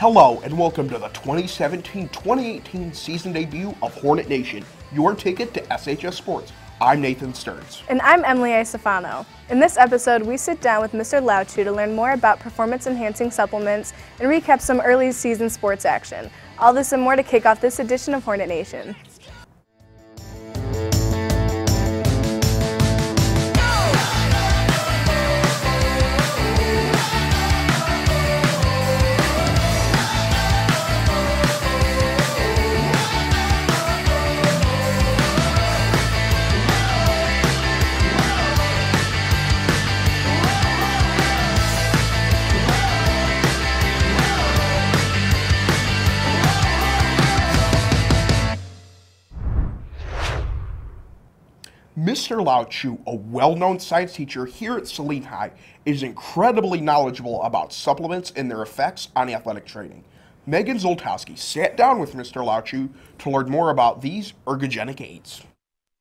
Hello and welcome to the 2017-2018 season debut of Hornet Nation, your ticket to SHS Sports. I'm Nathan Stearns. And I'm Emily Iacofano. In this episode, we sit down with Mr. Lauchu to learn more about performance-enhancing supplements and recap some early season sports action. All this and more to kick off this edition of Hornet Nation. Mr. Lauchu, a well-known science teacher here at Saline High, is incredibly knowledgeable about supplements and their effects on athletic training. Megan Zoltowski sat down with Mr. Lauchu to learn more about these ergogenic aids.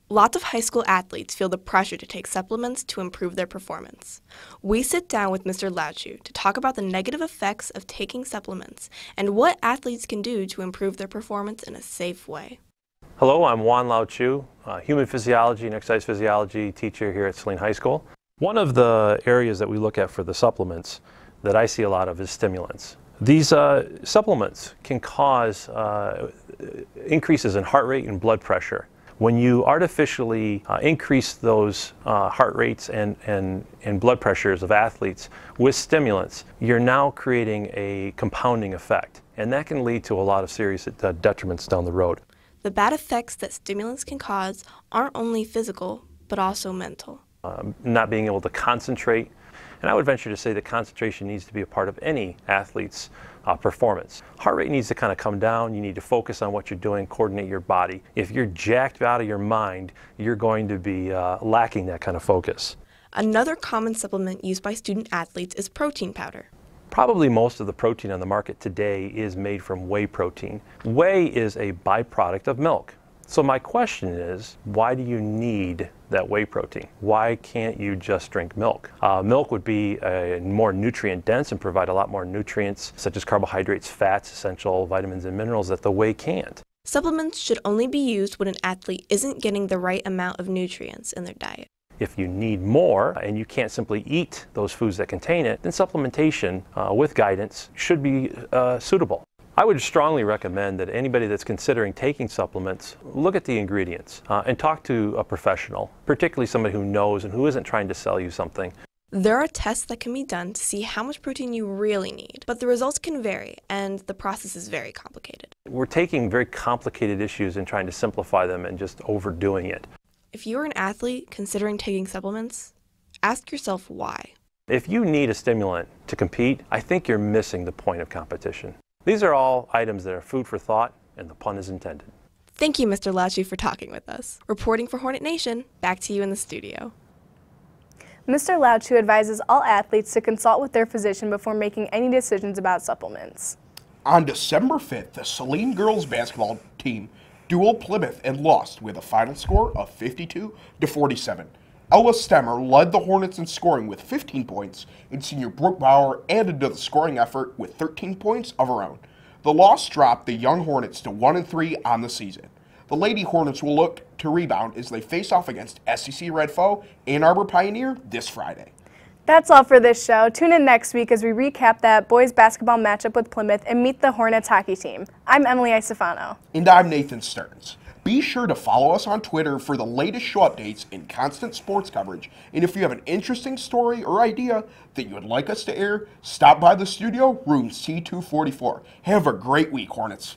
Lots of high school athletes feel the pressure to take supplements to improve their performance. We sit down with Mr. Lauchu to talk about the negative effects of taking supplements and what athletes can do to improve their performance in a safe way. Hello, I'm Juan Lauchu, human physiology and exercise physiology teacher here at Saline High School. One of the areas that we look at for the supplements that I see a lot of is stimulants. These supplements can cause increases in heart rate and blood pressure. When you artificially increase those heart rates and blood pressures of athletes with stimulants, you're now creating a compounding effect, and that can lead to a lot of serious detriments down the road. The bad effects that stimulants can cause aren't only physical, but also mental. Not being able to concentrate, and I would venture to say that concentration needs to be a part of any athlete's performance. Heart rate needs to kind of come down. You need to focus on what you're doing, coordinate your body. If you're jacked out of your mind, you're going to be lacking that kind of focus. Another common supplement used by student athletes is protein powder. Probably most of the protein on the market today is made from whey protein. Whey is a byproduct of milk. So my question is, why do you need that whey protein? Why can't you just drink milk? Milk would be more nutrient dense and provide a lot more nutrients such as carbohydrates, fats, essential vitamins and minerals that the whey can't. Supplements should only be used when an athlete isn't getting the right amount of nutrients in their diet. If you need more and you can't simply eat those foods that contain it, then supplementation with guidance should be suitable. I would strongly recommend that anybody that's considering taking supplements look at the ingredients and talk to a professional, particularly somebody who knows and who isn't trying to sell you something. There are tests that can be done to see how much protein you really need, but the results can vary and the process is very complicated. We're taking very complicated issues and trying to simplify them and just overdoing it. If you're an athlete considering taking supplements, ask yourself why. If you need a stimulant to compete, I think you're missing the point of competition. These are all items that are food for thought, and the pun is intended. Thank you, Mr. Lauchu, for talking with us. Reporting for Hornet Nation, back to you in the studio. Mr. Lauchu advises all athletes to consult with their physician before making any decisions about supplements. On December 5th, the Saline girls basketball team dueled Plymouth and lost with a final score of 52-47. Ella Stemmer led the Hornets in scoring with 15 points, and senior Brooke Bauer added to the scoring effort with 13 points of her own. The loss dropped the young Hornets to 1-3 on the season. The Lady Hornets will look to rebound as they face off against SEC Red foe Ann Arbor Pioneer this Friday. That's all for this show. Tune in next week as we recap that boys basketball matchup with Plymouth and meet the Hornets hockey team. I'm Emily Iacofano. And I'm Nathan Stearns. Be sure to follow us on Twitter for the latest show updates and constant sports coverage. And if you have an interesting story or idea that you would like us to air, stop by the studio, room C244. Have a great week, Hornets.